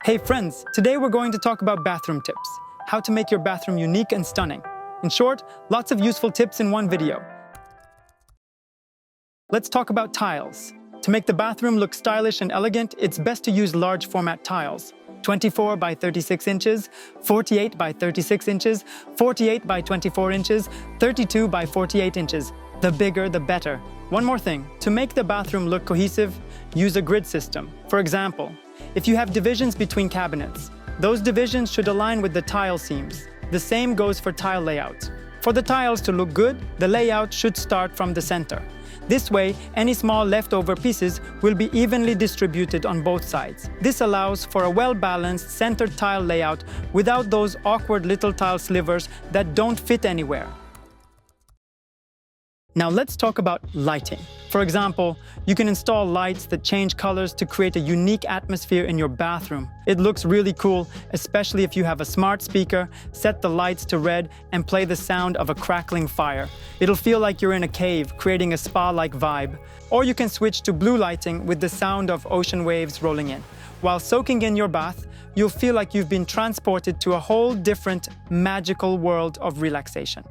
Hey friends, today we're going to talk about bathroom tips. How to make your bathroom unique and stunning. In short, lots of useful tips in one video. Let's talk about tiles. To make the bathroom look stylish and elegant, it's best to use large format tiles. 24 by 36 inches, 48 by 36 inches, 48 by 24 inches, 32 by 48 inches. The bigger, the better. One more thing, to make the bathroom look cohesive, use a grid system. For example, if you have divisions between cabinets, those divisions should align with the tile seams. The same goes for tile layouts. For the tiles to look good, the layout should start from the center. This way, any small leftover pieces will be evenly distributed on both sides. This allows for a well-balanced centered tile layout without those awkward little tile slivers that don't fit anywhere. Now let's talk about lighting. For example, you can install lights that change colors to create a unique atmosphere in your bathroom. It looks really cool, especially if you have a smart speaker, set the lights to red, and play the sound of a crackling fire. It'll feel like you're in a cave, creating a spa-like vibe. Or you can switch to blue lighting with the sound of ocean waves rolling in. While soaking in your bath, you'll feel like you've been transported to a whole different, magical world of relaxation.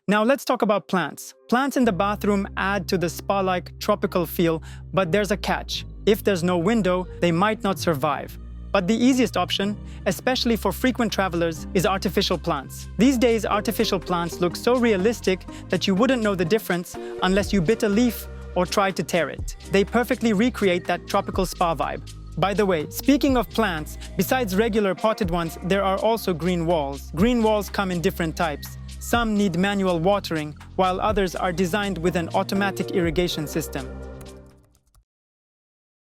Now let's talk about plants. Plants in the bathroom add to the spa-like tropical feel, but there's a catch. If there's no window, they might not survive. But the easiest option, especially for frequent travelers, is artificial plants. These days, artificial plants look so realistic that you wouldn't know the difference unless you bit a leaf or tried to tear it. They perfectly recreate that tropical spa vibe. By the way, speaking of plants, besides regular potted ones, there are also green walls. Green walls come in different types. Some need manual watering, while others are designed with an automatic irrigation system.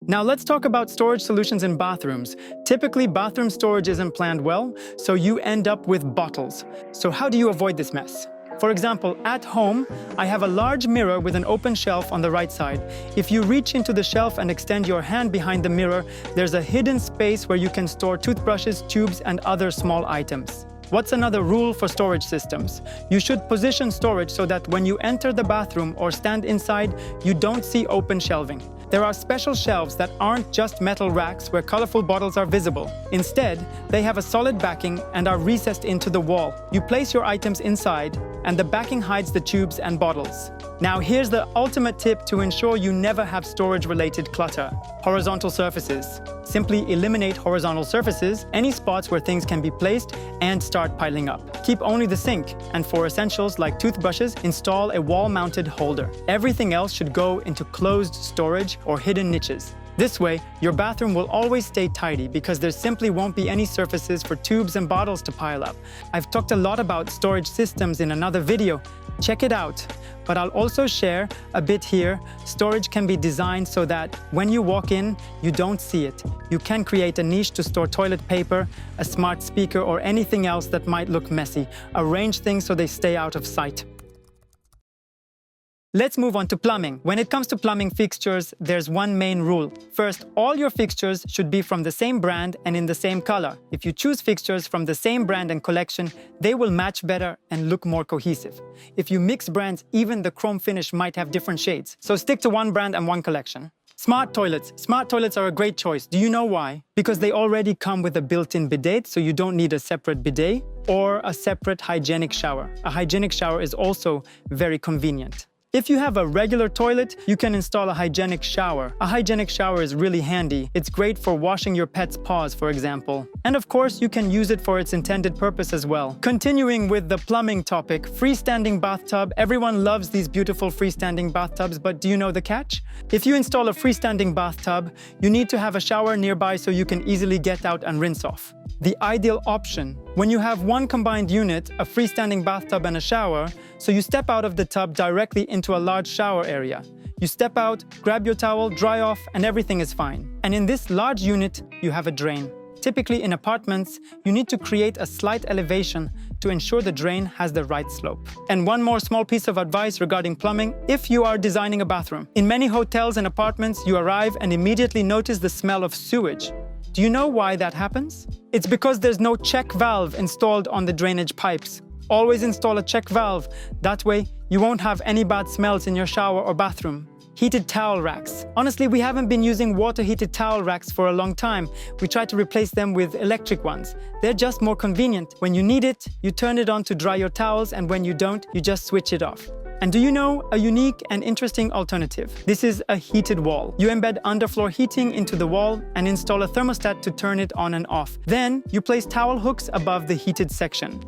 Now let's talk about storage solutions in bathrooms. Typically, bathroom storage isn't planned well, so you end up with bottles. So how do you avoid this mess? For example, at home, I have a large mirror with an open shelf on the right side. If you reach into the shelf and extend your hand behind the mirror, there's a hidden space where you can store toothbrushes, tubes, and other small items. What's another rule for storage systems? You should position storage so that when you enter the bathroom or stand inside, you don't see open shelving. There are special shelves that aren't just metal racks where colorful bottles are visible. Instead, they have a solid backing and are recessed into the wall. You place your items inside, and the backing hides the tubes and bottles. Now here's the ultimate tip to ensure you never have storage-related clutter. Horizontal surfaces. Simply eliminate horizontal surfaces, any spots where things can be placed, and start piling up. Keep only the sink, and for essentials like toothbrushes, install a wall-mounted holder. Everything else should go into closed storage or hidden niches. This way, your bathroom will always stay tidy because there simply won't be any surfaces for tubes and bottles to pile up. I've talked a lot about storage systems in another video. Check it out. But I'll also share a bit here. Storage can be designed so that when you walk in, you don't see it. You can create a niche to store toilet paper, a smart speaker, or anything else that might look messy. Arrange things so they stay out of sight. Let's move on to plumbing. When it comes to plumbing fixtures, there's one main rule. First, all your fixtures should be from the same brand and in the same color. If you choose fixtures from the same brand and collection, they will match better and look more cohesive. If you mix brands, even the chrome finish might have different shades. So stick to one brand and one collection. Smart toilets. Smart toilets are a great choice. Do you know why? Because they already come with a built-in bidet, so you don't need a separate bidet or a separate hygienic shower. A hygienic shower is also very convenient. If you have a regular toilet, you can install a hygienic shower. A hygienic shower is really handy. It's great for washing your pet's paws, for example. And of course, you can use it for its intended purpose as well. Continuing with the plumbing topic, freestanding bathtub. Everyone loves these beautiful freestanding bathtubs, but do you know the catch? If you install a freestanding bathtub, you need to have a shower nearby so you can easily get out and rinse off. The ideal option, when you have one combined unit, a freestanding bathtub and a shower, so you step out of the tub directly into a large shower area. You step out, grab your towel, dry off, and everything is fine. And in this large unit, you have a drain. Typically in apartments, you need to create a slight elevation to ensure the drain has the right slope. And one more small piece of advice regarding plumbing, if you are designing a bathroom. In many hotels and apartments, you arrive and immediately notice the smell of sewage. Do you know why that happens? It's because there's no check valve installed on the drainage pipes. Always install a check valve. That way, you won't have any bad smells in your shower or bathroom. Heated towel racks. Honestly, we haven't been using water-heated towel racks for a long time. We tried to replace them with electric ones. They're just more convenient. When you need it, you turn it on to dry your towels, and when you don't, you just switch it off. And do you know a unique and interesting alternative? This is a heated wall. You embed underfloor heating into the wall and install a thermostat to turn it on and off. Then you place towel hooks above the heated section.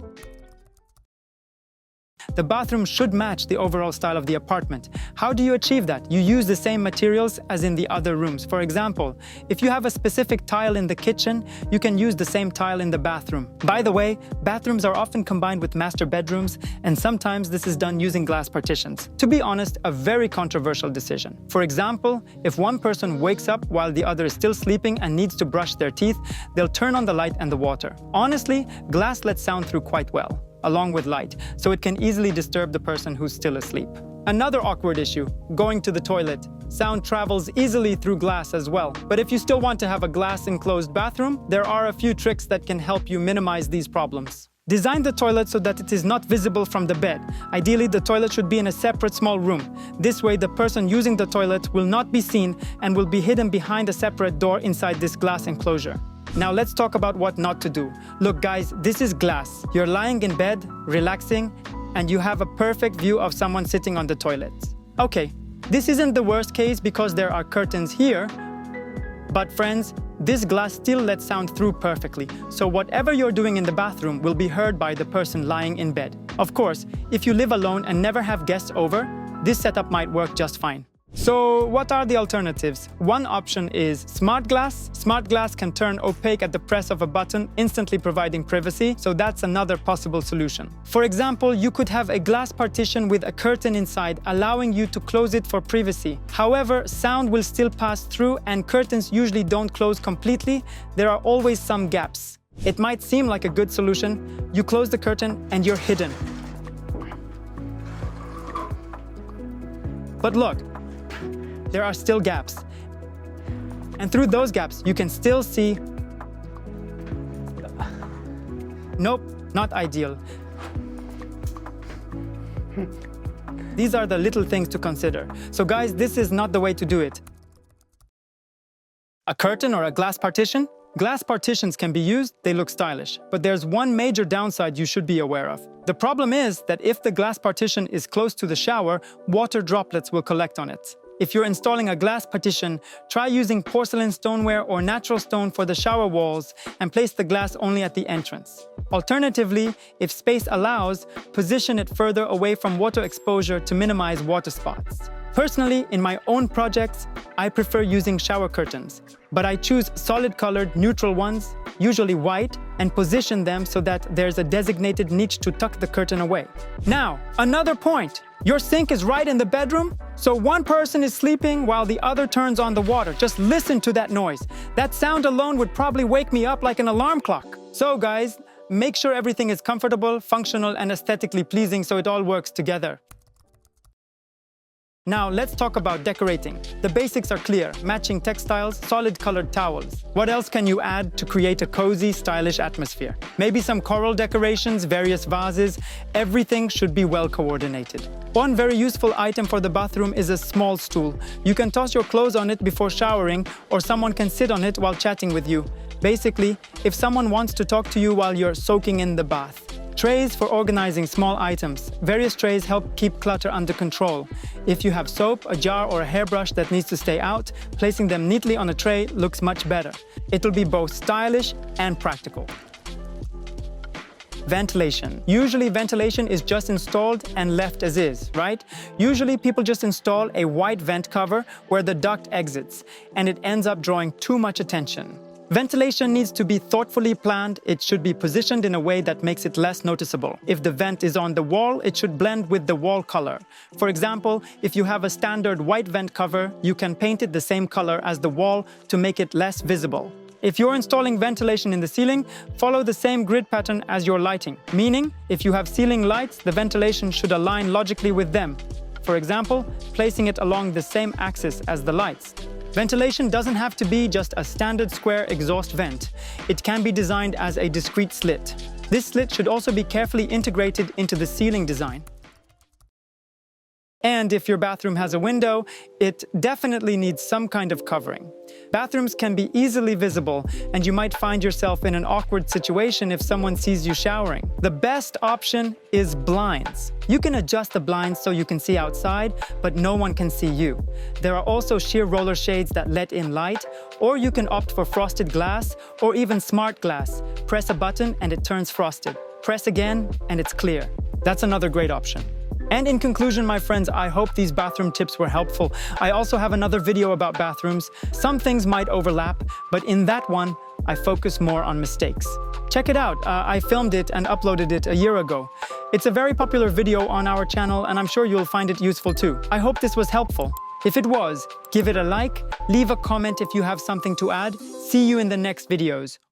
The bathroom should match the overall style of the apartment. How do you achieve that? You use the same materials as in the other rooms. For example, if you have a specific tile in the kitchen, you can use the same tile in the bathroom. By the way, bathrooms are often combined with master bedrooms, and sometimes this is done using glass partitions. To be honest, a very controversial decision. For example, if one person wakes up while the other is still sleeping and needs to brush their teeth, they'll turn on the light and the water. Honestly, glass lets sound through quite well, along with light, so it can easily disturb the person who's still asleep. Another awkward issue, going to the toilet. Sound travels easily through glass as well. But if you still want to have a glass-enclosed bathroom, there are a few tricks that can help you minimize these problems. Design the toilet so that it is not visible from the bed. Ideally, the toilet should be in a separate small room. This way, the person using the toilet will not be seen and will be hidden behind a separate door inside this glass enclosure. Now let's talk about what not to do. Look guys, this is glass. You're lying in bed, relaxing, and you have a perfect view of someone sitting on the toilet. Okay, this isn't the worst case because there are curtains here, but friends, this glass still lets sound through perfectly, so whatever you're doing in the bathroom will be heard by the person lying in bed. Of course, if you live alone and never have guests over, this setup might work just fine. So what are the alternatives? One option is smart glass. Smart glass can turn opaque at the press of a button, instantly providing privacy, so that's another possible solution. For example, you could have a glass partition with a curtain inside, allowing you to close it for privacy. However, sound will still pass through and curtains usually don't close completely. There are always some gaps. It might seem like a good solution. You close the curtain and you're hidden. But look, there are still gaps. And through those gaps, you can still see... Nope, not ideal. These are the little things to consider. So guys, this is not the way to do it. A curtain or a glass partition? Glass partitions can be used, they look stylish. But there's one major downside you should be aware of. The problem is that if the glass partition is close to the shower, water droplets will collect on it. If you're installing a glass partition, try using porcelain stoneware or natural stone for the shower walls and place the glass only at the entrance. Alternatively, if space allows, position it further away from water exposure to minimize water spots. Personally, in my own projects, I prefer using shower curtains, but I choose solid-colored neutral ones, usually white, and position them so that there's a designated niche to tuck the curtain away. Now, another point. Your sink is right in the bedroom, so one person is sleeping while the other turns on the water. Just listen to that noise. That sound alone would probably wake me up like an alarm clock. So guys, make sure everything is comfortable, functional, and aesthetically pleasing so it all works together. Now let's talk about decorating. The basics are clear: matching textiles, solid colored towels. What else can you add to create a cozy, stylish atmosphere? Maybe some coral decorations, various vases. Everything should be well coordinated. One very useful item for the bathroom is a small stool. You can toss your clothes on it before showering, or someone can sit on it while chatting with you. Basically, if someone wants to talk to you while you're soaking in the bath. Trays for organizing small items. Various trays help keep clutter under control. If you have soap, a jar, or a hairbrush that needs to stay out, placing them neatly on a tray looks much better. It'll be both stylish and practical. Ventilation. Usually ventilation is just installed and left as is, right? Usually people just install a white vent cover where the duct exits, and it ends up drawing too much attention. Ventilation needs to be thoughtfully planned. It should be positioned in a way that makes it less noticeable. If the vent is on the wall, it should blend with the wall color. For example, if you have a standard white vent cover, you can paint it the same color as the wall to make it less visible. If you're installing ventilation in the ceiling, follow the same grid pattern as your lighting. Meaning, if you have ceiling lights, the ventilation should align logically with them. For example, placing it along the same axis as the lights. Ventilation doesn't have to be just a standard square exhaust vent. It can be designed as a discrete slit. This slit should also be carefully integrated into the ceiling design. And if your bathroom has a window, it definitely needs some kind of covering. Bathrooms can be easily visible, and you might find yourself in an awkward situation if someone sees you showering. The best option is blinds. You can adjust the blinds so you can see outside, but no one can see you. There are also sheer roller shades that let in light, or you can opt for frosted glass or even smart glass. Press a button and it turns frosted. Press again and it's clear. That's another great option. And in conclusion, my friends, I hope these bathroom tips were helpful. I also have another video about bathrooms. Some things might overlap, but in that one, I focus more on mistakes. Check it out. I filmed it and uploaded it a year ago. It's a very popular video on our channel, and I'm sure you'll find it useful too. I hope this was helpful. If it was, give it a like, leave a comment if you have something to add. See you in the next videos.